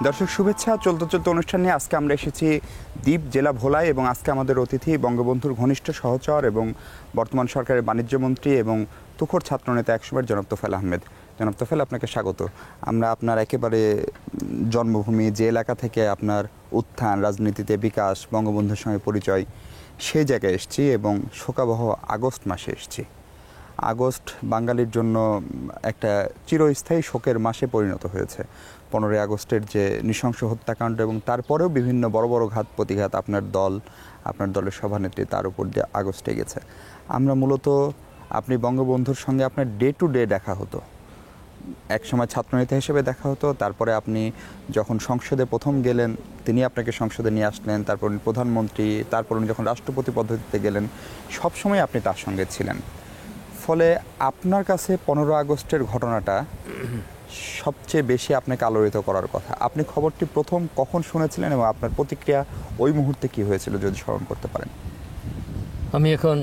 দর্শক শুভেচ্ছা। চলতে চলতে অনুষ্ঠান নিয়ে আজকে আমরা এসেছি দ্বীপ জেলা ভোলায় এবং আজকে আমাদের অতিথি বঙ্গবন্ধুর ঘনিষ্ঠ সহচর এবং বর্তমান সরকারের বাণিজ্য মন্ত্রী এবং তুখোড় ছাত্রনেতা একসময়ের জনাব তোফায়েল আহমেদ। জনাব তোফায়েল, আপনাকে স্বাগত। আমরা আপনার একেবারে জন্মভূমি, যে এলাকা থেকে আপনার উত্থান, রাজনীতিতে বিকাশ, বঙ্গবন্ধুর সঙ্গে পরিচয়, সেই জায়গায় এসেছি এবং শোকাবহ আগস্ট মাসে এসেছি। আগস্ট বাঙালির জন্য একটা চিরস্থায়ী শোকের মাসে পরিণত হয়েছে। 15ই আগস্টের যে নৃশংস হত্যাকাণ্ড এবং তারপরেও বিভিন্ন বড় বড় ঘাত প্রতিঘাত আপনার দলের সভানেত্রী তার উপর দিয়ে আগস্টে গেছে। আমরা মূলত আপনি বঙ্গবন্ধুর সঙ্গে আপনার ডে টু ডে দেখা হতো, একসময় ছাত্রনেতা হিসেবে দেখা হতো, তারপরে আপনি যখন সংসদে প্রথম গেলেন তিনি আপনাকে সংসদে নিয়ে আসলেন, তারপর উনি প্রধানমন্ত্রী, তারপর উনি যখন রাষ্ট্রপতি পদ্ধতিতে গেলেন সবসময় আপনি তার সঙ্গে ছিলেন। ফলে আপনার কাছে 15 আগস্টের ঘটনাটা সবচেয়ে বেশি আপনাকে আলোড়িত করার কথা। আপনি খবরটি প্রথম কখন শুনেছিলেন এবং আপনার প্রতিক্রিয়া ওই মুহূর্তে কি হয়েছিল যদি স্মরণ করতে পারেন? আমি এখন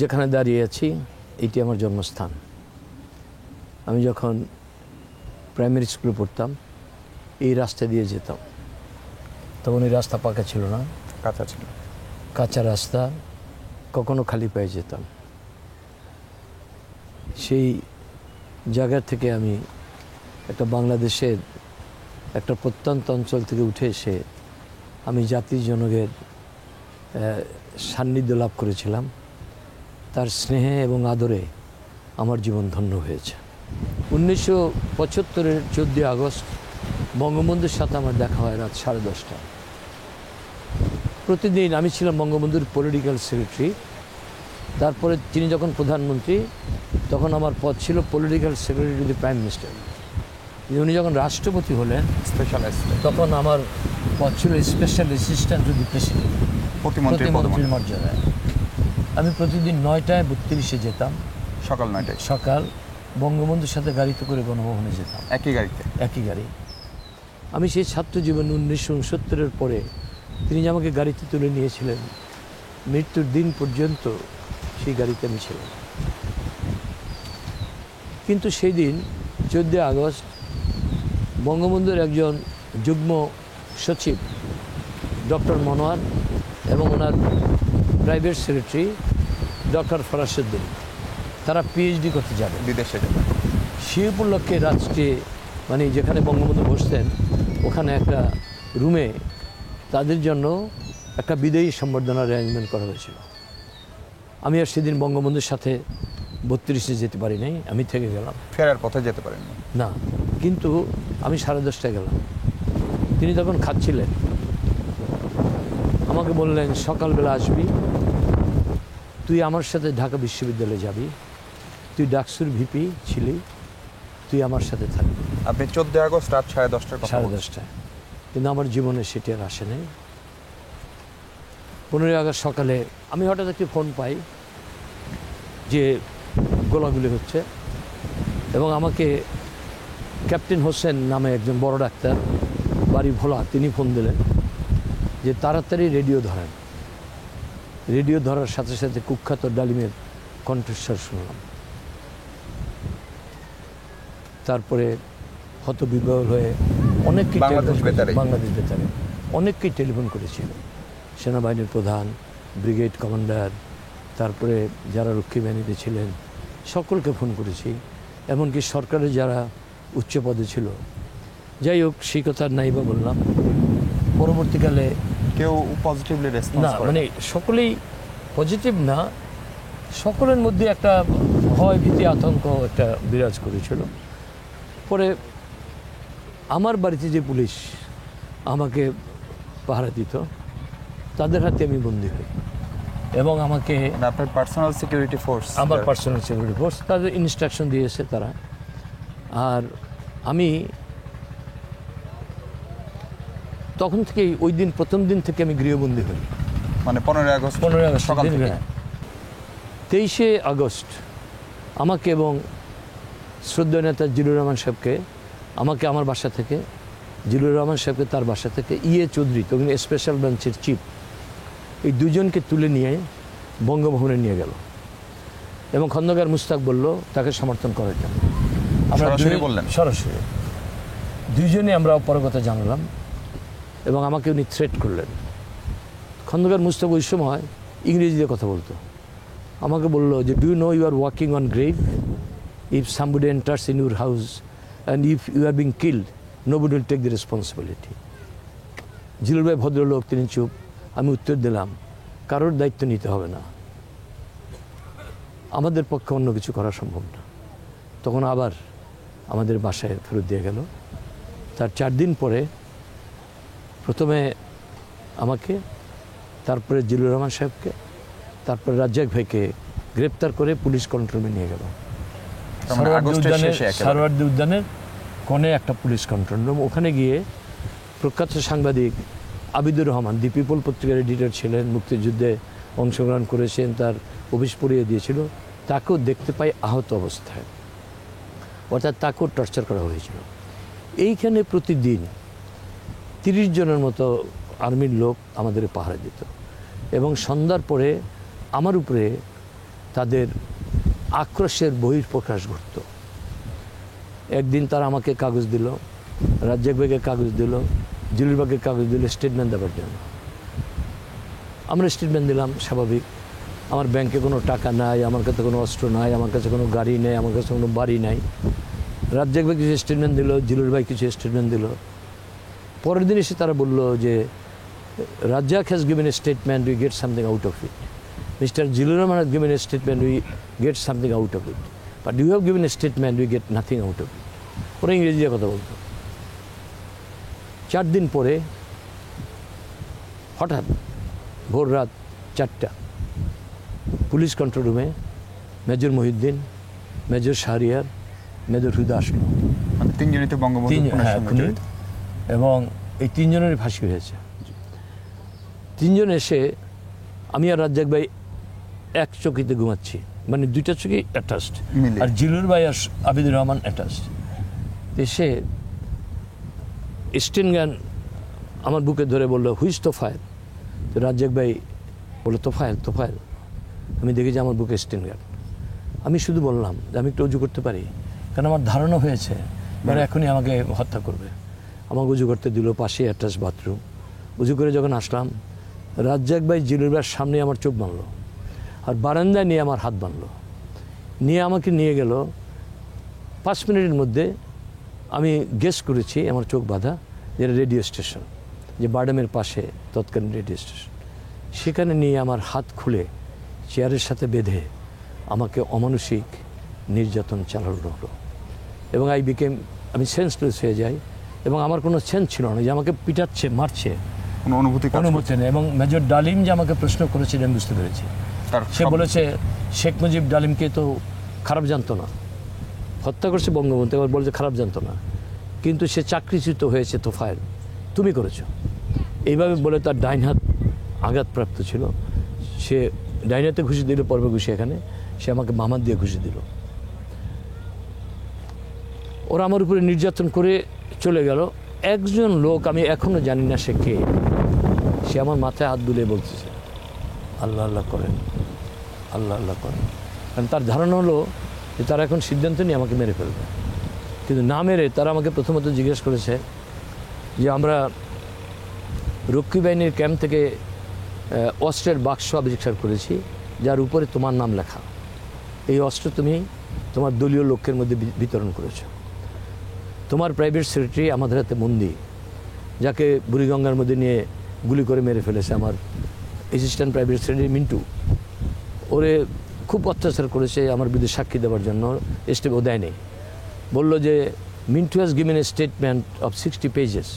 যেখানে দাঁড়িয়ে আছি এটি আমার জন্মস্থান। আমি যখন প্রাইমারি স্কুলে পড়তাম এই রাস্তা দিয়ে যেতাম, তখন এই রাস্তা পাকা ছিল না, কাঁচা ছিল, কাঁচা রাস্তা, কখনো খালি পায়ে যেতাম। সেই জায়গা থেকে আমি একটা বাংলাদেশের একটা প্রত্যন্ত অঞ্চল থেকে উঠে এসে আমি জাতির জনকের সান্নিধ্য লাভ করেছিলাম। তার স্নেহে এবং আদরে আমার জীবন ধন্য হয়েছে। 1975-এর 14 আগস্ট বঙ্গবন্ধুর সাথে আমার দেখা হয় রাত 10:30টায়। প্রতিদিন আমি ছিলাম বঙ্গবন্ধুর পলিটিক্যাল সেক্রেটারি। তারপরে তিনি যখন প্রধানমন্ত্রী তখন আমার পদ ছিল political secretary to the prime minister. উনি যখন রাষ্ট্রপতি হলেন স্পেশাল তখন আমার পদ ছিল special assistant to the president, প্রতিমন্ত্রীর মর্যাদায়। আমি প্রতিদিন 9:32 যেতাম, সকাল 9টায়, সকাল বঙ্গবন্ধুর সাথে গাড়িতে করে গণভবনে যেতাম, একই গাড়ি। আমি সেই ছাত্র জীবন 1969-এর পরে তিনি যে আমাকে গাড়িতে তুলে নিয়েছিলেন মৃত্যুর দিন পর্যন্ত সেই গাড়িতে আমি ছিলাম। কিন্তু সেই দিন 14 আগস্ট বঙ্গবন্ধুর একজন যুগ্ম সচিব ডক্টর মনোয়ার এবং ওনার প্রাইভেট সেক্রেটারি ডক্টর ফরাসুদ্দিন, তারা পিএইচডি করতে যাবে, বিদেশে যাবে। সেই উপলক্ষে রাষ্ট্রে মানে যেখানে বঙ্গবন্ধু বসতেন ওখানে একটা রুমে তাদের জন্য একটা বিদায়ী সম্বর্ধনার অ্যারেঞ্জমেন্ট করা হয়েছিল। আমি আর সেদিন বঙ্গবন্ধুর সাথে 32-এ যেতে পারি নাই, আমি থেকে গেলাম। ফেরার পথে যেতে পারেন না, কিন্তু আমি 10:30টায় গেলাম। তিনি তখন খাচ্ছিলেন, আমাকে বললেন সকালবেলা আসবি, তুই আমার সাথে ঢাকা বিশ্ববিদ্যালয়ে যাবি, তুই ডাকসুর ভিপি ছিলি, তুই আমার সাথে থাকবি। আপনি 14 আগস্ট রাত 10:30টায়। কিন্তু আমার জীবনে সেটি আর আসে নাই। 15 আগস্ট সকালে আমি হঠাৎ একটি ফোন পাই যে গোলাগুলি হচ্ছে এবং আমাকে ক্যাপ্টেন হোসেন নামে একজন বড় ডাক্তার, বাড়ি ভোলা, তিনি ফোন দিলেন যে তাড়াতাড়ি রেডিও ধরেন। রেডিও ধরার সাথে সাথে কুখ্যাত ডালিমের কণ্ঠস্বর শুনলাম। তারপরে হতবিহ্বল হয়ে অনেককেই বাংলাদেশ বেতারে অনেককেই টেলিফোন করেছিল, সেনাবাহিনীর প্রধান, ব্রিগেড কমান্ডার, তারপরে যারা রক্ষী বাহিনীতে ছিলেন সকলকে ফোন করেছি, এমনকি সরকারের যারা উচ্চ পদে ছিল। যাই হোক, সেই কথা নাই বা বললাম। পরবর্তীকালে কেউ পজিটিভলি রেসপন্স না, মানে সকলেই পজিটিভ না, সকলের মধ্যে একটা ভয়, ভীতি, আতঙ্ক একটা বিরাজ করেছিল। পরে আমার বাড়িতে যে পুলিশ আমাকে পাহারা দিত তাদের হাতে আমি বন্দী হই এবং আমাকে আপনার পার্সোনাল সিকিউরিটি ফোর্স, আমার পার্সোনাল সিকিউরিটি ফোর্স তাদের ইনস্ট্রাকশন দিয়েছে তারা। আর আমি তখন থেকেই ওই দিন প্রথম দিন থেকে আমি গৃহবন্দী হই, মানে 15 আগস্ট সকাল থেকে। 23 আগস্ট আমাকে এবং শ্রদ্ধেয় নেতা জিলুর রহমান সাহেবকে, আমাকে আমার বাসা থেকে, জিলুর রহমান সাহেবকে তার বাসা থেকে, চৌধুরী তখন স্পেশাল ব্রাঞ্চের চিফ, এই দুজনকে তুলে নিয়ে বঙ্গভবনে নিয়ে গেল এবং খন্দকার মুস্তাক বলল তাকে সমর্থন করার জন্য। সরাসরি বললেন? সরাসরি। দুইজনে আমরা অপারগতা জানালাম এবং আমাকে উনি থ্রেট করলেন। খন্দকার মুস্তাফা ওই সময় ইংরেজিতে কথা বলতো। আমাকে বলল যে do you know you are walking on grave, if somebody enters in your house and if you are being killed nobody will take the responsibility. Zillur ভাই ভদ্রলোক, তিনি চুপ। আমি উত্তর দিলাম, কারোর দায়িত্ব নিতে হবে না, আমাদের পক্ষে অন্য কিছু করা সম্ভব না। তখন আবার আমাদের বাসায় ফেরত দিয়ে গেল। তার 4 দিন পরে প্রথমে আমাকে, তারপরে জিলুর রহমান সাহেবকে, তারপরে রাজ্জাক ভাইকে গ্রেপ্তার করে পুলিশ কন্ট্রোল রুমে নিয়ে গেল। সারোয়ার্দী উদ্যানের কোণে একটা পুলিশ কন্ট্রোল রুম। ওখানে গিয়ে প্রখ্যাত সাংবাদিক আবিদুর রহমান, দি পিপল পত্রিকার এডিটর ছিলেন, মুক্তিযুদ্ধে অংশগ্রহণ করেছেন, তার অফিস পড়িয়ে দিয়েছিল, তাকেও দেখতে পাই আহত অবস্থায়, অর্থাৎ তাকেও টর্চার করা হয়েছিল। এইখানে প্রতিদিন 30 জনের মতো আর্মির লোক আমাদের পাহারা দিত এবং সন্ধ্যার পরে আমার উপরে তাদের আক্রোশের বহিঃপ্রকাশ ঘটত। একদিন তারা আমাকে কাগজ দিল, রাজ্জাক ভাইকে কাগজ দিল, জিলুর ভাইকে কাগজ দিল স্টেটমেন্ট দেওয়ার জন্য। আমরা স্টেটমেন্ট দিলাম, স্বাভাবিক। আমার ব্যাংকে কোনো টাকা নাই, আমার কাছে কোনো অস্ত্র নাই, আমার কাছে কোনো গাড়ি নেই, আমার কাছে কোনো বাড়ি নাই। রাজ্জাক ভাই কিছু স্টেটমেন্ট দিল, জিলুর ভাই কিছু স্টেটমেন্ট দিল। পরের দিন এসে তারা বলল যে Razzak has given a statement, we get something out of it. Mister Zillur Rahman has given a statement, we get something out of it, but you have given a statement, we get nothing out of it. ওরা ইংরেজিতে কথা বলতো। 4 দিন পরে হঠাৎ ভোর রাত 4টা পুলিশ কন্ট্রোল রুমে major Mohiuddin, major Shahriar, major Huda আসলো। মানে 3 জনই তো বঙ্গবন্ধু জড়িত। এবং এই 3 জনেরই ফাঁসি হয়েছে। 3 জন এসে, আমি আর রাজ্জাক ভাই এক চকিতে ঘুমাচ্ছি, মানে 2টা চকি অ্যাটাচড, আর জিলুর ভাই আর আবিদুর রহমান অ্যাটাচড। এসে স্টেন গান আমার বুকে ধরে বললো, হুইজ তোফায়েল? তো রাজ্জাক ভাই বললো, তোফায়েল তোফায়েল। আমি দেখি যে আমার বুকে স্টেন গান। আমি শুধু বললাম যে আমি একটু উজু করতে পারি, কারণ আমার ধারণা হয়েছে মানে এখনই আমাকে হত্যা করবে। আমাকে উজু করতে দিল, পাশে অ্যাটাচ বাথরুম। উজু করে যখন আসলাম, রাজ্জাক ভাই জিলুর ভাইয়ের সামনে আমার চোখ বাঁধলো আর বারান্দায় নিয়ে আমার হাত বাঁধলো, নিয়ে আমাকে নিয়ে গেল। 5 মিনিটের মধ্যে আমি গেস করেছি আমার চোখ বাঁধা, যেটা রেডিও স্টেশন, যে বাডামের পাশে তৎকালীন রেডিও স্টেশন। সেখানে নিয়ে আমার হাত খুলে চেয়ারের সাথে বেঁধে আমাকে অমানসিক নির্যাতন চালানো হলো এবং আমি সেন্সলেস হয়ে যাই এবং আমার কোনো সেন্স ছিল না যে আমাকে পিটাচ্ছে, মারছে, কোনো অনুভূতি নেই। এবং মেজর ডালিম যে আমাকে প্রশ্ন করেছে আমি বুঝতে পেরেছি। সে বলেছে শেখ মুজিব ডালিমকে তো খারাপ জানতো না, হত্যা করছে বঙ্গবন্ধু, এবার বলেছে খারাপ জানতো না, কিন্তু সে চাকরিচ্যুত হয়েছে তোফায়েল, তুমি করেছো। এইভাবে বলে তার ডাইন হাত আঘাতপ্রাপ্ত ছিল। সে ডাইন হাতে ঘুষি দিল, পর্বে ঘুষি এখানে, সে আমাকে মামার দিয়ে ঘুষি দিল। ওরা আমার উপরে নির্যাতন করে চলে গেল। একজন লোক, আমি এখনও জানি না সে কে, সে আমার মাথায় হাত বুলিয়ে বলতেছে, আল্লাহ আল্লাহ করেন, আল্লাহ আল্লাহ করেন। কারণ তার ধারণা হলো যে তারা এখন সিদ্ধান্ত নিয়ে আমাকে মেরে ফেলবে, কিন্তু না মেরে তারা আমাকে প্রথমত জিজ্ঞেস করেছে যে আমরা রক্ষী বাহিনীর ক্যাম্প থেকে অস্ত্রের বাক্স আবিষ্কার করেছি যার উপরে তোমার নাম লেখা। এই অস্ত্র তুমি তোমার দলীয় লোকের মধ্যে বিতরণ করেছো। তোমার প্রাইভেট সেক্রেটারি আমাদের হাতে বন্দী, যাকে বুড়িগঙ্গার মধ্যে নিয়ে গুলি করে মেরে ফেলেছে আমার অ্যাসিস্ট্যান্ট প্রাইভেট সেক্রেটারি মিন্টু। ওরে খুব অত্যাচার করেছে আমার বিরুদ্ধে সাক্ষী দেওয়ার জন্য, ও দেয়নি। বলল যে Mintu has given a statement of 60 pages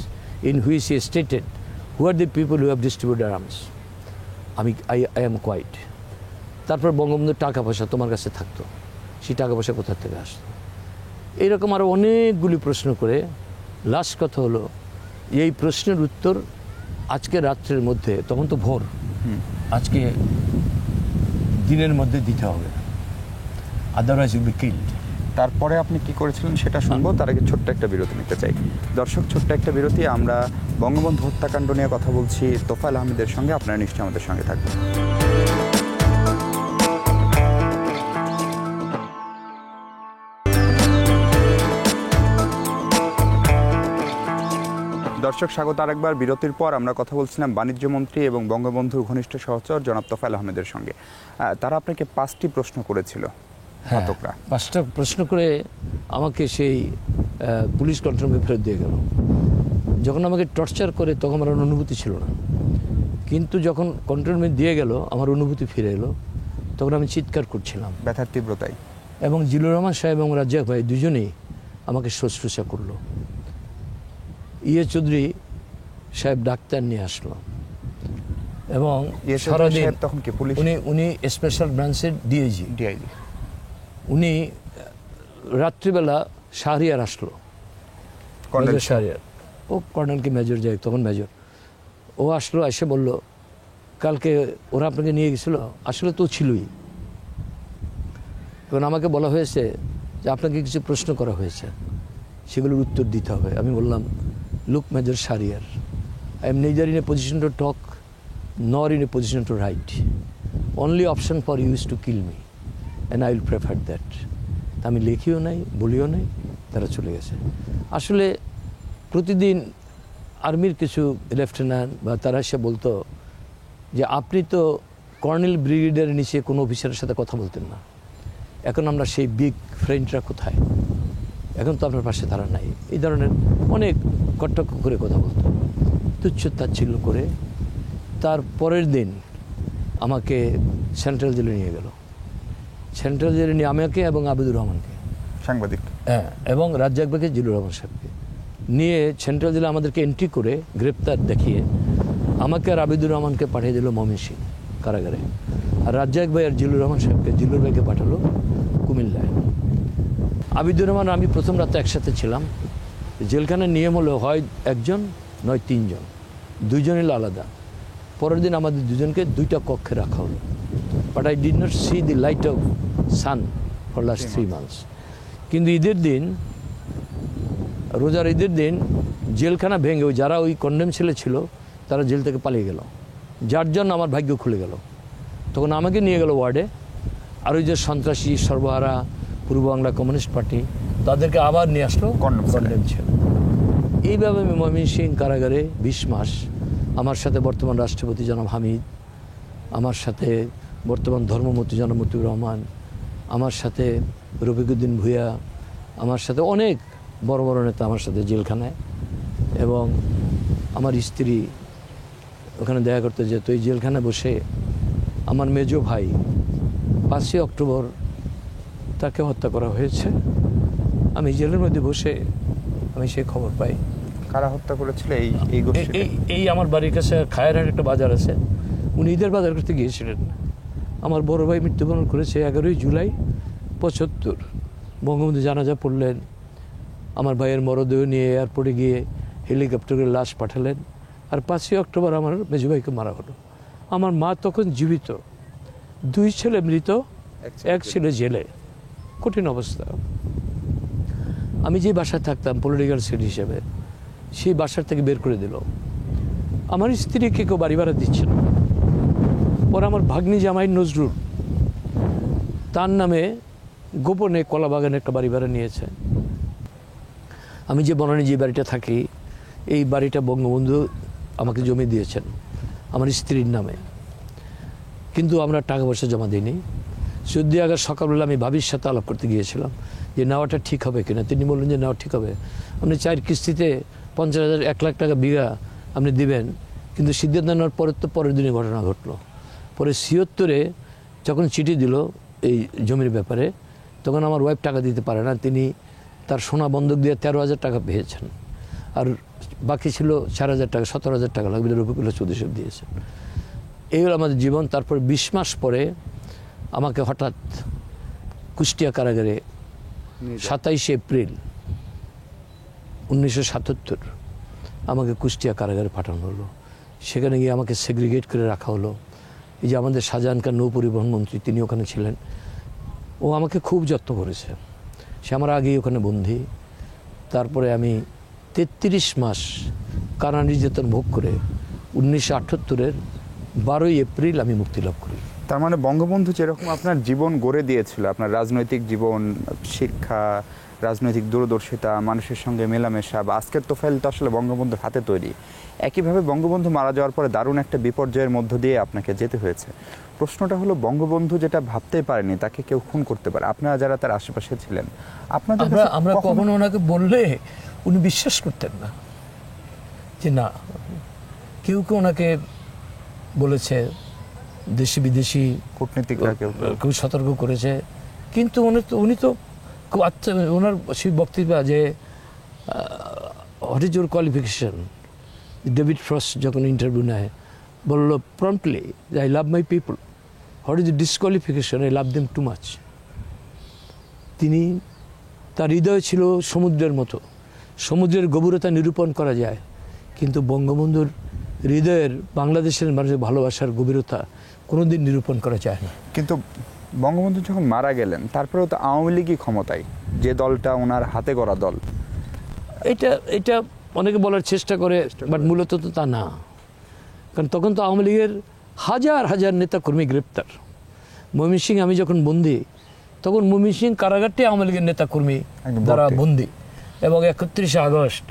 in which he stated who are the people who have distributed arms. I am quiet. তারপর বঙ্গবন্ধুর টাকা পয়সা তোমার কাছে থাকতো, সেই টাকা পয়সা কোথা থেকে আসতো, এইরকম আরও অনেকগুলি প্রশ্ন করে লাস্ট কথা হলো এই প্রশ্নের উত্তর আজকে রাত্রের মধ্যে, তখন তো ভোর, আজকে দিনের মধ্যে দিতে হবে, আদারওয়াইজ উইল বি কিল্ড। তারপরে আপনি কি করেছিলেন সেটা শুনবো, তার আগে ছোট্ট একটা বিরতি নিতে চাই। দর্শক, ছোট্ট একটা বিরতি। আমরা বঙ্গবন্ধু হত্যাকাণ্ড নিয়ে কথা বলছি তোফায়েল আহমেদের সঙ্গে, আপনারা নিশ্চয়ই আমাদের সঙ্গে থাকবেন। দর্শক স্বাগত আরেকবার। বিরতির পর আমরা কথা বলছিলাম বাণিজ্য মন্ত্রী এবং বঙ্গবন্ধুর ঘনিষ্ঠ সহচর জনাব তোফায়েল আহমেদের সঙ্গে। তারা আপনাকে 5টি প্রশ্ন করেছিল। ঘাতকরা 5টা প্রশ্ন করে আমাকে সেই পুলিশ কন্ট্রোল রুমে ফেরত দিয়ে গেল। যখন আমাকে টর্চার করে তখন আমার অনুভূতি ছিল না, কিন্তু যখন কন্ট্রোল রুমে দিয়ে গেল আমার অনুভূতি ফিরে এলো। তখন আমি চিৎকার করছিলাম ব্যথার তীব্রতায়, এবং জিলুর রহমান সাহেব এবং রাজ্জাক ভাই দুজনেই আমাকে শুশ্রূষা করলো। চৌধুরী সাহেব ডাক্তার নিয়ে আসলো এবং সারাদিন তখন কি পুলিশ, উনি স্পেশাল ব্রাঞ্চের ডিআইজি, উনি রাত্রিবেলা শাহরিয়ার আসলো, মেজর শাহরিয়ার, ও কর্নেল কি মেজর যাই, তখন মেজর। ও আসলো, এসে বলল কালকে ওরা আপনাকে নিয়ে গেছিল। আসলে তো ছিলই। এখন আমাকে বলা হয়েছে যে আপনাকে কিছু প্রশ্ন করা হয়েছে, সেগুলোর উত্তর দিতে হবে। আমি বললাম, look major Shahriar, I am neither in a position to talk nor in a position to write. Only option for you is to kill me and I will prefer that. আমি লিখিও নাই, বলিও নাই, তারা চলে গেছে। আসলে প্রতিদিন আর্মির কিছু লেফটেন্যান্ট বা তারা এসে বলতো যে আপনি তো কর্নেল ব্রিগেডিয়ারের নিচে কোনো অফিসারের সাথে কথা বলতেন না, এখন আমরা সেই বিগ ফ্রেন্ডরা কোথায়, এখন তো আপনার পাশে তারা নাই। এই ধরনের অনেক কটাক্ষ করে কথা বলতো, তুচ্ছ তাচ্ছিল্য করে। তার পরের দিন আমাকে সেন্ট্রাল জেলে নিয়ে গেল। সেন্ট্রাল জেলে নিয়ে আমাকে এবং আবিদুর রহমানকে, সাংবাদিক, এবং রাজ্জাক ভাইকে, জিলুর রহমান সাহেবকে নিয়ে সেন্ট্রাল জেলে আমাদেরকে এন্ট্রি করে গ্রেপ্তার দেখিয়ে আমাকে আর আবিদুর রহমানকে পাঠিয়ে দিল ময়মনসিংহ কারাগারে। আর রাজ্জাক ভাই আর জিলুর রহমান সাহেবকে, জিলুর ভাইকে পাঠালো কুমিল্লায়। আবিদুর রহমান আমি প্রথম রাতে একসাথে ছিলাম। জেলখানার নিয়ম হলো হয় একজন নয় 3 জন, 2 জন হলো আলাদা। পরের দিন আমাদের দুজনকে 2টা কক্ষে রাখা হলো। But I did not see the light of sun for last 3 months। কিন্তু ঈদের দিন, রোজার ঈদের দিন জেলখানা ভেঙে ওই যারা ওই কন্ডেম ছেলে ছিল তারা জেল থেকে পালিয়ে গেল, যার জন্য আমার ভাগ্য খুলে গেল। তখন আমাকে নিয়ে গেল ওয়ার্ডে। আর ওই যে সন্ত্রাসী, সর্বহারা, পূর্ব বাংলা কমিউনিস্ট পার্টি, তাদেরকে আবার নিয়ে আসলো কন্ডেম ছিল। এইভাবে আমি ময়মনসিংহ কারাগারে 20 মাস। আমার সাথে বর্তমান রাষ্ট্রপতি জনাব হামিদ, আমার সাথে বর্তমান ধর্মমন্ত্রী জনাব মতিউর রহমান, আমার সাথে রফিকুদ্দিন ভূঁইয়া, আমার সাথে অনেক বড় বড় নেতা আমার সাথে জেলখানায়। এবং আমার স্ত্রী ওখানে দেখা করতে যেত। এই জেলখানায় বসে আমার মেজো ভাই 5ই অক্টোবর তাকে হত্যা করা হয়েছে। আমি জেলের মধ্যে বসে আমি সেই খবর পাই। কারা হত্যা করেছিল? এই আমার বাড়ির কাছে খায়েরহাট একটা বাজার আছে, উনি ঈদের বাজার করতে গিয়েছিলেন। আমার বড় ভাই মৃত্যুবরণ করেছে 11ই জুলাই 75। বঙ্গবন্ধু জানাজা পড়লেন, আমার ভাইয়ের মরদেহ নিয়ে এয়ারপোর্টে গিয়ে হেলিকপ্টারে লাশ পাঠালেন। আর 5ই অক্টোবর আমার মেজো ভাইকে মারা হলো। আমার মা তখন জীবিত, 2 ছেলে মৃত, 1 ছেলে জেলে। কঠিন অবস্থা। আমি যে বাসায় থাকতাম পলিটিক্যাল সেল হিসেবে, সেই বাসার থেকে বের করে দিল। আমার স্ত্রীকে কেউ বাড়ি ভাড়া দিচ্ছে না। ওরা আমার ভাগ্নি জামাই নজরুল, তার নামে গোপনে কলাবাগানে একটা বাড়ি ভাড়া নিয়েছে। আমি যে বনানী যে বাড়িটা থাকি, এই বাড়িটা বঙ্গবন্ধু আমাকে জমি দিয়েছেন আমার স্ত্রীর নামে, কিন্তু আমরা টাকা পয়সা জমা দিইনি। 14 আগস্ট সকালবেলা আমি ভাবির সাথে আলাপ করতে গিয়েছিলাম যে নেওয়াটা ঠিক হবে কিনা। তিনি বললেন যে নেওয়া ঠিক হবে, আপনি 4 কিস্তিতে 50,000 1 লাখ টাকা বিঘা আপনি দিবেন। কিন্তু সিদ্ধান্ত নেওয়ার পরের পরের দিনে ঘটনা ঘটলো। পরে 76-এ যখন চিঠি দিল এই জমির ব্যাপারে, তখন আমার ওয়াইফ টাকা দিতে পারে না। তিনি তার সোনা বন্ধক দিয়ে 13,000 টাকা পেয়েছেন, আর বাকি ছিল 4,000 টাকা, 17,000 টাকা লাগবে রফিকুল্লাহ চৌধুরী সাহেব দিয়েছেন। এই হলো আমাদের জীবন। তারপর 20 মাস পরে আমাকে হঠাৎ কুষ্টিয়া কারাগারে 27 এপ্রিল 1977 আমাকে কুষ্টিয়া কারাগারে পাঠানো হলো। সেখানে গিয়ে আমাকে সেগ্রিগেট করে রাখা হলো। এই যে আমাদের শাহজাহান খান নৌ পরিবহন মন্ত্রী, তিনি ওখানে ছিলেন। ও আমাকে খুব যত্ন করেছে। সে আমার আগেই ওখানে বন্দী। তারপরে আমি 33 মাস কারা নির্যাতন ভোগ করে 1978-এর 12ই এপ্রিল আমি মুক্তি লাভ করি। তার মানে বঙ্গবন্ধু যেরকম আপনার জীবন গড়ে দিয়েছিল, আপনার রাজনৈতিক জীবন, শিক্ষা, রাজনৈতিক দূরদর্শিতা, মানুষের সঙ্গে মেলামেশা, বা আজকের তোফাইল তো আসলে বঙ্গবন্ধুর হাতে তৈরি। একইভাবে বঙ্গবন্ধু মারা যাওয়ার পরে দারুণ একটা বিপর্যয়ের মধ্য দিয়ে আপনাকে যেতে হয়েছে। প্রশ্নটা হলো, বঙ্গবন্ধু যেটা ভাবতেই পারেনি তাকে কেউ খুন করতে পারে, আপনারা যারা তার আশেপাশে ছিলেন, আপনাদের আমরা কখনো ওনাকে বললে উনি বিশ্বাস করতেন না, যে না, কেউ কেউ ওনাকে বলেছে, দেশি বিদেশি কূটনীতিকরা কেউ সতর্ক করেছে, কিন্তু উনি তো খুব ওনার সেই বক্তব্য যে what is your qualification, David frost যখন ইন্টারভিউ নেয় বললো promptly, I love my people, what is disqualification, I love them too much. তিনি, তার হৃদয় ছিল সমুদ্রের মতো, সমুদ্রের গভীরতা নিরূপণ করা যায়, কিন্তু বঙ্গবন্ধুর হৃদয়ের, বাংলাদেশের মানুষের ভালোবাসার গভীরতা কোনোদিন নিরূপণ করা যায় না। কিন্তু বঙ্গবন্ধু যখন মারা গেলেন তারপরেও তো আওয়ামী লীগই ক্ষমতায়, যে দলটা ওনার হাতে গড়া দল। এটা অনেকে বলার চেষ্টা করে, বাট মূলত তো তা না। কারণ তখন তো আওয়ামী লীগের হাজার হাজার নেতাকর্মী গ্রেপ্তার। ময়মনসিংহ আমি যখন বন্দি, তখন ময়মনসিংহ কারাগারটি আওয়ামী লীগের নেতাকর্মী দ্বারা বন্দি, এবং 31শে আগস্ট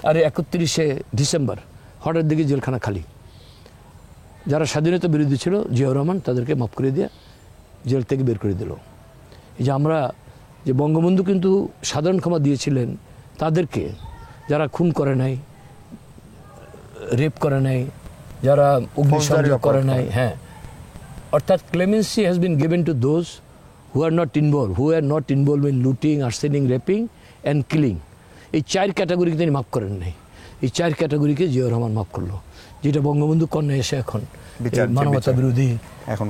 আর 31শে ডিসেম্বর হঠাৎ দিকে জেলখানা খালি। যারা স্বাধীনতা বিরোধী ছিল, জিয়াউর রহমান তাদেরকে মাফ করে দিয়ে জেল থেকে বের করে দিল। এই যে আমরা, যে বঙ্গবন্ধু কিন্তু সাধারণ ক্ষমা দিয়েছিলেন তাদেরকে, যারা খুন করে নাই, রেপ করে নাই, যারা অগ্নিসংযোগ করে নাই, হ্যাঁ, অর্থাৎ clemency has been given to those who are not involve in looting, arsoning, raping and killing. এই 4 ক্যাটাগরিকে তিনি মাফ করেন নাই। এই 4 ক্যাটাগরিকে জিয়াউর রহমান মাফ করলো, যেটা বঙ্গবন্ধু কন্যা এসে এখন মানবতা বিরোধী, এখন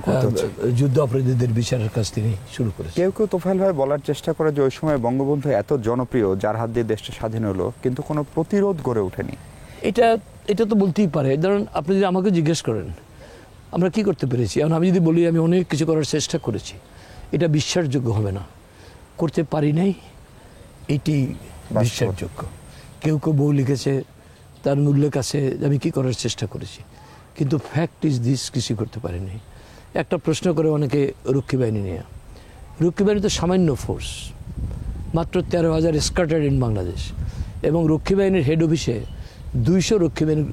যুদ্ধ অপরাধীদের বিচারের কাজ তিনি শুরু করেছেন। কেউ কেউ তোফাইল ভাই বলার চেষ্টা করে যে ওই সময় বঙ্গবন্ধু এত জনপ্রিয়, যার হাত দিয়ে দেশটা স্বাধীন হলো, কিন্তু কোনো প্রতিরোধ গড়ে ওঠেনি। এটা তো বলতেই পারে। ধরুন, আপনি যদি আমাকে জিজ্ঞেস করেন আমরা কি করতে পেরেছি, এখন আমি যদি বলি আমি অনেক কিছু করার চেষ্টা করেছি, এটা বিশ্বাসযোগ্য হবে না। করতে পারি নাই, এটি বিশ্বাসযোগ্য। কেউ কেউ বই লিখেছে, তার উল্লেখ আছে আমি কি করার চেষ্টা করেছি, কিন্তু ফ্যাক্ট ইজ দিস, কিছু করতে পারিনি। একটা প্রশ্ন করে অনেকে রক্ষী বাহিনী নিয়ে, রক্ষী বাহিনী তো সামান্য ফোর্স, মাত্র 13,000 স্কাটার্ড ইন বাংলাদেশ, এবং রক্ষী বাহিনীর হেড অফিসে 200 রক্ষী বাহিনীর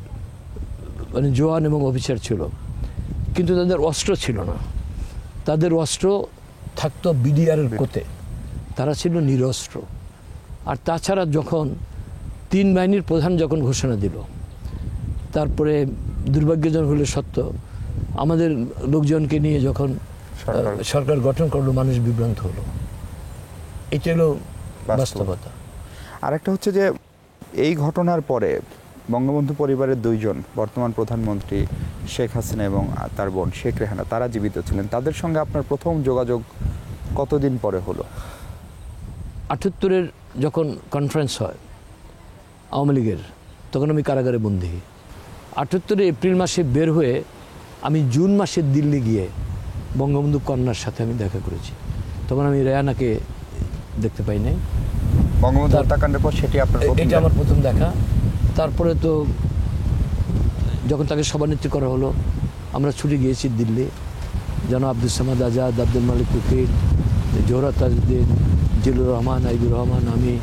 মানে জওয়ান এবং অফিসার ছিল, কিন্তু তাদের অস্ত্র ছিল না। তাদের অস্ত্র থাকতো বিডিআরের কোতে, তারা ছিল নিরস্ত্র। আর তাছাড়া যখন 3 বাহিনীর প্রধান যখন ঘোষণা দিল, তারপরে দুর্ভাগ্যজনক হলে সত্য, আমাদের লোকজনকে নিয়ে যখন সরকার গঠন করলো, মানুষ বিভ্রান্ত হলো। এটা হলো বাস্তবতা। আরেকটা হচ্ছে যে এই ঘটনার পরে বঙ্গবন্ধু পরিবারের 2 জন, বর্তমান প্রধানমন্ত্রী শেখ হাসিনা এবং তার বোন শেখ রেহানা, তারা জীবিত ছিলেন। তাদের সঙ্গে আপনার প্রথম যোগাযোগ কতদিন পরে হলো? 78-এর যখন কনফারেন্স হয় আওয়ামী লীগের, তখন আমি কারাগারে বন্দী। 78-এর এপ্রিল মাসে বের হয়ে আমি জুন মাসে দিল্লি গিয়ে বঙ্গবন্ধু কন্যার সাথে আমি দেখা করেছি। তখন আমি রেহানাকে দেখতে পাই নাই। বঙ্গবন্ধু হত্যাকাণ্ডের পর সেটি আপনার এটা আমার প্রথম দেখা। তারপরে তো যখন তাকে সভানেত্রী করা হলো, আমরা ছুটে গিয়েছি দিল্লি। যেন আব্দুল সামাদ আজাদ, আব্দুল মালিক উকিল, জোহরা তাজউদ্দিন, জিলুর রহমান, আইবুর রহমান, আমি,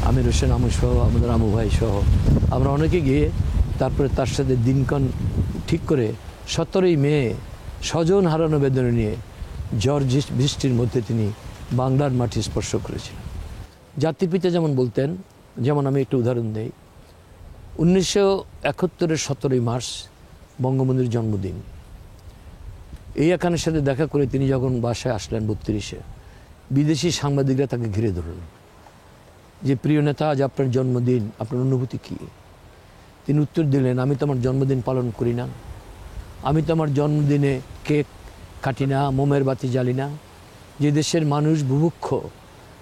আমির হোসেন আমু সহ, আমাদের আমু ভাই সহ আমরা অনেকে গিয়ে তারপরে তার সাথে দিনক্ষণ ঠিক করে 17ই মে স্বজন হারানো বেদনা নিয়ে ঝড় বৃষ্টির মধ্যে তিনি বাংলার মাটি স্পর্শ করেছিলেন। জাতির পিতা যেমন বলতেন, যেমন আমি একটু উদাহরণ দিই, 1971-এর 17ই মার্চ বঙ্গবন্ধুর জন্মদিন। এই খানের সাথে দেখা করে তিনি যখন বাসায় আসলেন 32-এ, বিদেশি সাংবাদিকরা তাকে ঘিরে ধরলেন যে প্রিয় নেতা, আজ আপনার জন্মদিন, আপনার অনুভূতি কী? তিনি উত্তর দিলেন, আমি তো আমার জন্মদিন পালন করি না, আমি তো আমার জন্মদিনে কেক কাটি না, মোমের বাতি জ্বালি না। যে দেশের মানুষ বুভুক্ষ,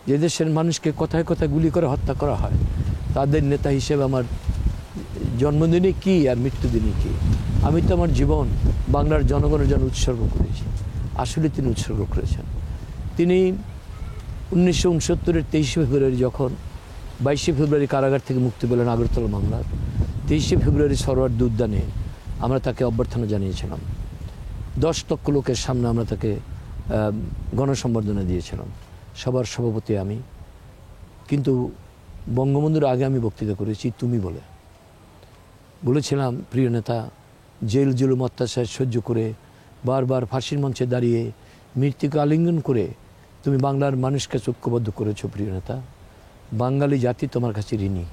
যে দেশের মানুষকে কথায় কথায় গুলি করে হত্যা করা হয়, তাদের নেতা হিসেবে আমার জন্মদিনে কি আর মৃত্যুদিনে কি? আমি তো আমার জীবন বাংলার জনগণের জন্য উৎসর্গ করেছি। আসলে তিনি উৎসর্গ করেছেন। তিনি 1969-এর 23শে ফেব্রুয়ারি যখন 22শে ফেব্রুয়ারি কারাগার থেকে মুক্তি পেলেন আগরতলা মামলার, 23শে ফেব্রুয়ারি সরোয়ার্দী উদ্যানে আমরা তাকে অভ্যর্থনা জানিয়েছিলাম। 10 লক্ষ লোকের সামনে আমরা তাকে গণসম্বর্ধনা দিয়েছিলাম, সবার সভাপতি আমি। কিন্তু বঙ্গবন্ধুর আগে আমি বক্তৃতা করেছি তুমি বলেছিলাম, প্রিয় নেতা, জেল জুলুম অত্যাচার সহ্য করে বারবার ফাঁসির মঞ্চে দাঁড়িয়ে মৃত্যুকে আলিঙ্গন করে তুমি বাংলার মানুষকে ঐক্যবদ্ধ করেছো। প্রিয় নেতা, বাঙালি জাতি তোমার কাছে ঋণী।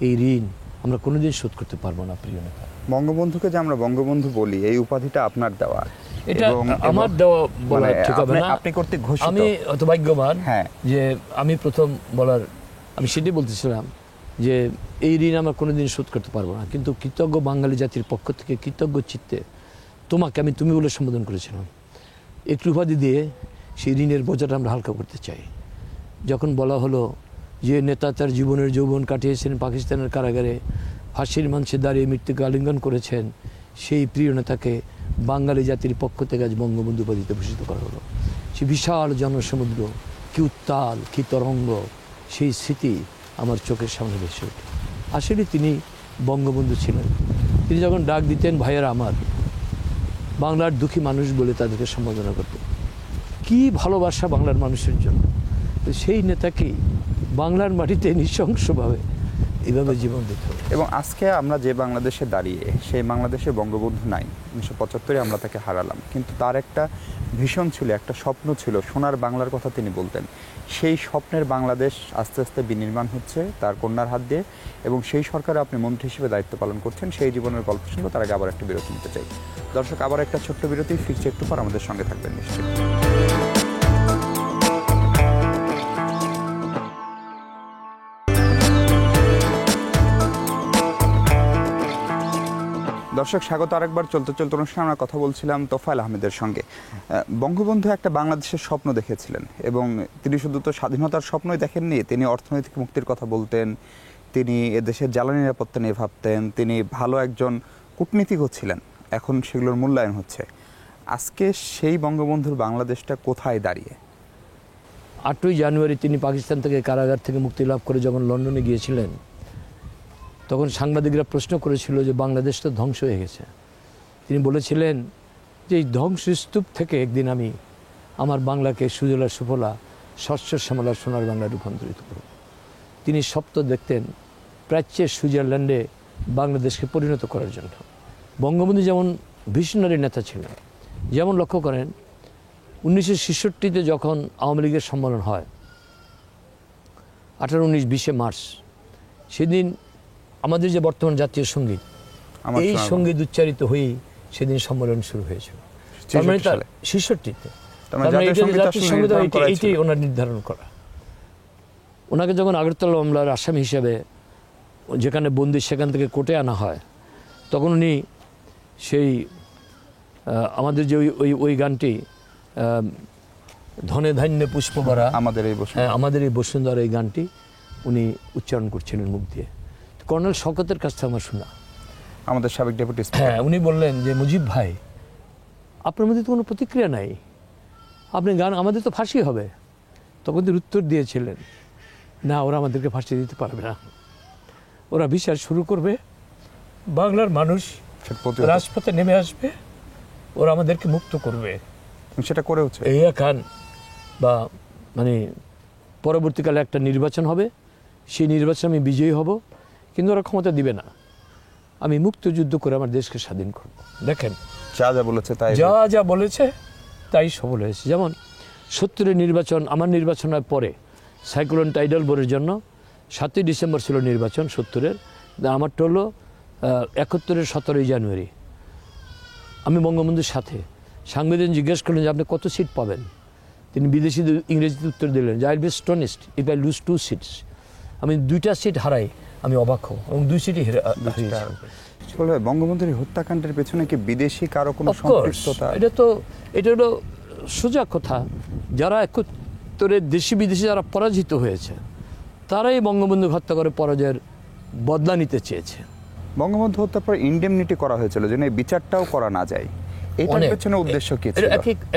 এই ঋণ আমরা কোনোদিন শোধ করতে পারবো না। প্রিয় নেতা, বঙ্গবন্ধুকে যে আমরা বঙ্গবন্ধু বলি, এই উপাধিটা আপনার দেওয়া, এটা আমার দেওয়া বলা ঠিক হবে না। আপনি কর্তৃক ঘোষিত। আমি অত ভাগ্যবান হ্যাঁ, যে আমি প্রথম বলার, আমি সেটাই বলতেছিলাম যে এই ঋণ আমরা কোনোদিন শোধ করতে পারবো না, কিন্তু কৃতজ্ঞ বাঙালি জাতির পক্ষ থেকে কৃতজ্ঞ চিত্তে তোমাকে আমি তুমি বলে সম্বোধন করেছিলাম। একটু উপাধি দিয়ে সেই ঋণের বোঝাটা আমরা হালকা করতে চাই। যখন বলা হলো যে নেতা তার জীবনের যৌবন কাটিয়েছেন পাকিস্তানের কারাগারে, ফাঁসির মঞ্চে দাঁড়িয়ে মৃত্যুকে আলিঙ্গন করেছেন, সেই প্রিয় নেতাকে বাঙালি জাতির পক্ষ থেকে আজ বঙ্গবন্ধু উপাধিতে ভূষিত করা হলো। সে বিশাল জনসমুদ্র, কি উত্তাল, কি তরঙ্গ, সেই স্মৃতি আমার চোখের সামনে ভেসে ওঠে। আসলে তিনি বঙ্গবন্ধু ছিলেন। তিনি যখন ডাক দিতেন ভাইয়েরা আমার, বাংলার দুঃখী মানুষ বলে তাদেরকে সম্বোধনা করতেন। কি ভালোবাসা বাংলার মানুষের জন্য। সেই নেতাকেই বাংলার মাটিতে নৃশংসভাবে এইভাবে জীবন দিতে হবে। এবং আজকে আমরা যে বাংলাদেশে দাঁড়িয়ে, সেই বাংলাদেশে বঙ্গবন্ধু নাই। 1975-এ আমরা তাকে হারালাম, কিন্তু তার একটা ভীষণ ছিল, একটা স্বপ্ন ছিল, সোনার বাংলার কথা তিনি বলতেন। সেই স্বপ্নের বাংলাদেশ আস্তে আস্তে বিনির্মাণ হচ্ছে তার কন্যার হাত দিয়ে, এবং সেই সরকারে আপনি মন্ত্রী হিসেবে দায়িত্ব পালন করছেন। সেই জীবনের গল্প শুনবো, তার আগে আবার একটা বিরতি নিতে চাই। দর্শক, আবার একটা ছোট্ট বিরতি, ফিরছে একটু পর, আমাদের সঙ্গে থাকবেন নিশ্চয়ই। দর্শক, স্বাগত আরেকবার। চলতে চলতে অনুষ্ঠানে আমরা কথা বলছিলাম তোফায়েল আহমেদের সঙ্গে। বঙ্গবন্ধু একটা বাংলাদেশের স্বপ্ন দেখেছিলেন, এবং তিনি শুধু তো স্বাধীনতার স্বপ্নই দেখেননি, তিনি অর্থনৈতিক মুক্তির কথা বলতেন, তিনি এদেশের জ্বালানি নিরাপত্তা নিয়ে ভাবতেন, তিনি ভালো একজন কূটনীতিকও ছিলেন। এখন সেগুলোর মূল্যায়ন হচ্ছে। আজকে সেই বঙ্গবন্ধুর বাংলাদেশটা কোথায় দাঁড়িয়ে? 8ই জানুয়ারি তিনি পাকিস্তান থেকে কারাগার থেকে মুক্তি লাভ করে যখন লন্ডনে গিয়েছিলেন, তখন সাংবাদিকরা প্রশ্ন করেছিল যে বাংলাদেশ তো ধ্বংস হয়ে গেছে। তিনি বলেছিলেন যে এই ধ্বংসস্তূপ থেকে একদিন আমি আমার বাংলাকে সুজলা সুফলা শস্য শ্যামলা সোনার বাংলা রূপান্তরিত করব। তিনি স্বপ্ন দেখতেন প্রাচ্যের সুইজারল্যান্ডে বাংলাদেশকে পরিণত করার জন্য। বঙ্গবন্ধু যেমন ভিশনারি নেতা ছিলেন, যেমন লক্ষ্য করেন 1966-তে যখন আওয়ামী লীগের সম্মেলন হয় 18-19-20 মার্চ, সেদিন আমাদের যে বর্তমান জাতীয় সঙ্গীত, এই সঙ্গীত উচ্চারিত হয়েই সেদিন সম্মেলন শুরু হয়েছিল। তার মানে 66-তে জাতীয় সঙ্গীত এইটাই ওনার নির্ধারণ করা। ওনাকে যখন আগরতলা মামলার আসামি হিসেবে যেখানে বন্দি, সেখান থেকে কোর্টে আনা হয়, তখন উনি সেই আমাদের যে ওই গানটি ধনে ধান্যে পুষ্পভরা আমাদের এই বসুন্ধরা, এই গানটি উনি উচ্চারণ করছিলেন মুখ দিয়ে। কর্নেল শওকতের কাছ থেকে আমার শোনা, আমাদের সাবেক ডেপুটি, হ্যাঁ, উনি বললেন যে মুজিব ভাই, আপনার মধ্যে তো কোনো প্রতিক্রিয়া নাই, আপনি গান, আমাদের তো ফাঁসি হবে। তখন তিনি উত্তর দিয়েছিলেন, না, ওরা আমাদেরকে ফাঁসি দিতে পারবে না, ওরা বিচার শুরু করবে, বাংলার মানুষ রাজপথে নেমে আসবে, ওরা আমাদেরকে মুক্ত করবে। সেটা করে হচ্ছে এই খান বা মানে পরবর্তীকালে একটা নির্বাচন হবে, সেই নির্বাচনে আমি বিজয়ী হব, কিন্তু ওরা ক্ষমতা দিবে না, আমি মুক্তযুদ্ধ করে আমার দেশকে স্বাধীন করব। দেখেন, যা যা বলেছে তাই, যা বলেছে তাই সফল হয়েছে। যেমন 70-এর নির্বাচন, আমার নির্বাচনের পরে সাইক্লোন টাইডাল বোরের জন্য 7ই ডিসেম্বর ছিল নির্বাচন 70-এর, আমারটা হলো 71-এর 17ই জানুয়ারি। আমি বঙ্গবন্ধুর সাথে, সাংবাদিক জিজ্ঞেস করলেন যে আপনি কত সিট পাবেন, তিনি বিদেশি ইংরেজিতে উত্তর দিলেন যে I will be astonished if I lose 2 seats. আমি 2টা সিট হারাই, আমি অবাক হব, এবং 2 সিটই বঙ্গবন্ধুর হত্যাকাণ্ডের পেছনে কি বিদেশি কারো কোনো সম্পৃক্ততা? এটা হলো সোজা কথা। যারা 71-এর দেশি বিদেশি যারা পরাজিত হয়েছে, তারাই বঙ্গবন্ধু হত্যা করে পরাজয়ের বদলা নিতে চেয়েছে। বঙ্গবন্ধু হত্যার পর ইন্ডেমনিটি করা হয়েছিল যেন এই বিচারটাও করা না যায়। এটার পেছনে উদ্দেশ্য কি ছিল?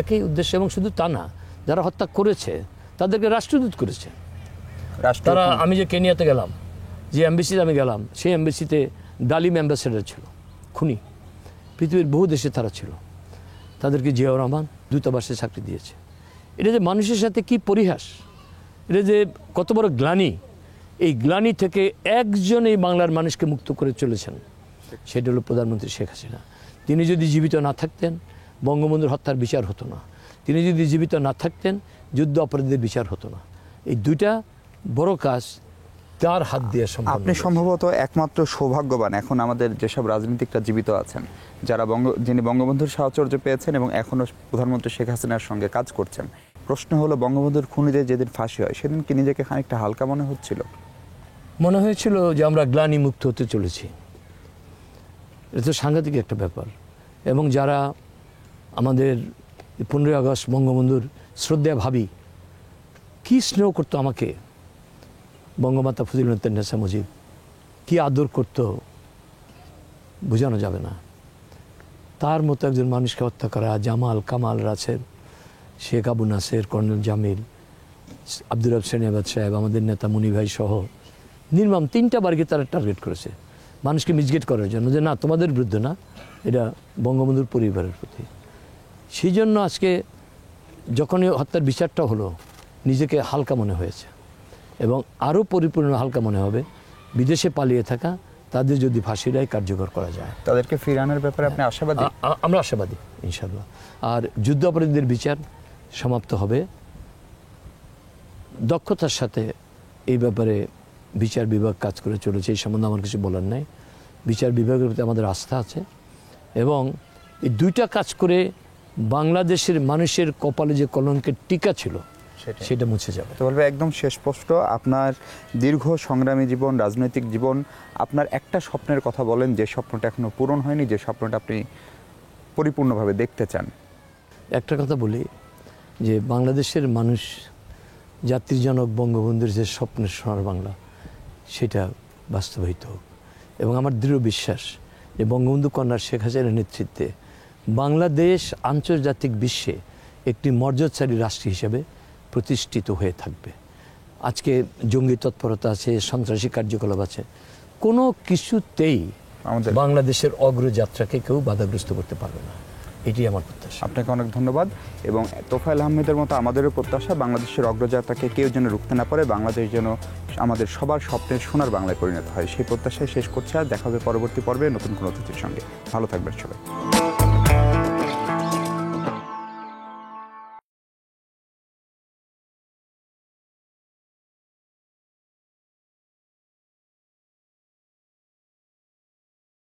একই উদ্দেশ্য, এবং শুধু তা না, যারা হত্যা করেছে তাদেরকে রাষ্ট্রদূত করেছে তারা। আমি যে কেনিয়াতে গেলাম, যে এমবেসিতে আমি গেলাম, সেই এমবেসিতে ডালিম অ্যাম্বাসেডার ছিল, খুনি, পৃথিবীর বহু দেশে তারা ছিল। তাদেরকে জিয়াউর রহমান দূতাবাসে চাকরি দিয়েছে। এটা যে মানুষের সাথে কি পরিহাস, এটা যে কত বড় গ্লানি, এই গ্লানি থেকে একজন এই বাংলার মানুষকে মুক্ত করে চলেছেন, সেটা হলো প্রধানমন্ত্রী শেখ হাসিনা। তিনি যদি জীবিত না থাকতেন বঙ্গবন্ধুর হত্যার বিচার হতো না, তিনি যদি জীবিত না থাকতেন যুদ্ধ অপরাধীদের বিচার হতো না। এই দুইটা বড় কাজ তার হাত দিয়ে সম্ভব। আপনি সম্ভবত একমাত্র সৌভাগ্যবান এখন আমাদের যেসব রাজনীতিকরা জীবিত আছেন, যারা যিনি বঙ্গবন্ধুর সাহচর্য পেয়েছেন এবং এখনও প্রধানমন্ত্রী শেখ হাসিনার সঙ্গে কাজ করছেন। প্রশ্ন হলো, বঙ্গবন্ধুর খুনিদের যেদিন ফাঁসি হয় সেদিন কি নিজেকে খানিকটা হালকা মনে হচ্ছিল? মনে হয়েছিল যে আমরা গ্লানি মুক্ত হতে চলেছি। এটা তো সাংঘাতিক একটা ব্যাপার। এবং যারা আমাদের 15ই আগস্ট বঙ্গবন্ধুর শ্রদ্ধা ভাবি, কী স্নেহ করতো আমাকে বঙ্গমাতা ফজিলাতুন্নেসা মুজিব, কী আদর করতো বোঝানো যাবে না। তার মতো একজন মানুষকে হত্যা করা, জামাল, কামাল, রাসেল, শেখ আবু নাসের, কর্নেল জামিল, আব্দুর রব সেনাবাদ সাহেব, আমাদের নেতা মুনি ভাই সহ নির্মম 3টা বারকে তারা টার্গেট করেছে মানুষকে মিসগেট করার জন্য, যে না তোমাদের বিরুদ্ধে না, এটা বঙ্গবন্ধুর পরিবারের প্রতি। সেই জন্য আজকে যখনই হত্যার বিচারটা হলো নিজেকে হালকা মনে হয়েছে, এবং আরও পরিপূর্ণ হালকা মনে হবে বিদেশে পালিয়ে থাকা তাদের যদি ফাঁসি রায় কার্যকর করা যায়। তাদেরকে ফিরানোর ব্যাপারে আপনি আশাবাদী? আমরা আশাবাদী ইনশাল্লাহ। আর যুদ্ধ অপরাধীদের বিচার সমাপ্ত হবে দক্ষতার সাথে। এই ব্যাপারে বিচার বিভাগ কাজ করে চলেছে, এই সম্বন্ধে আমার কিছু বলার নাই। বিচার বিভাগের প্রতি আমাদের আস্থা আছে, এবং এই দুইটা কাজ করে বাংলাদেশের মানুষের কপালে যে কলঙ্কের টিকা ছিল সেটা মুছে যাবে। তো বলবে একদম শেষ প্রশ্ন, আপনার দীর্ঘ সংগ্রামী জীবন, রাজনৈতিক জীবন, আপনার একটা স্বপ্নের কথা বলেন, যে স্বপ্নটা এখনো পূরণ হয়নি, যে স্বপ্নটা আপনি পরিপূর্ণভাবে দেখতে চান। একটা কথা বলি, যে বাংলাদেশের মানুষ জাতির বঙ্গবন্ধুর যে স্বপ্নের সোনার বাংলা, সেটা বাস্তবায়িত হোক। এবং আমার দৃঢ় বিশ্বাস যে বঙ্গবন্ধু কন্যা শেখ হাসিনার নেতৃত্বে বাংলাদেশ আন্তর্জাতিক বিশ্বে একটি মর্যাদাশালী রাষ্ট্র হিসেবে প্রতিষ্ঠিত হয়ে থাকবে। আজকে জঙ্গি তৎপরতা আছে, সন্ত্রাসী কার্যকলাপ আছে, কোনো কিছুতেই আমাদের বাংলাদেশের অগ্রযাত্রাকে কেউ বাধাগ্রস্ত করতে পারবে না, এটি আমার প্রত্যাশা। আপনাকে অনেক ধন্যবাদ। এবং তোফায়েল আহমেদের মতো আমাদেরও প্রত্যাশা, বাংলাদেশের অগ্রযাত্রাকে কেউ যেন রুখতে না পারে, বাংলাদেশ যেন আমাদের সবার স্বপ্নের সোনার বাংলায় পরিণত হয়, সেই প্রত্যাশায় শেষ করছে। আর দেখা হবে পরবর্তী পর্বে নতুন কোনো অতিথির সঙ্গে। ভালো থাকবেন সবাই।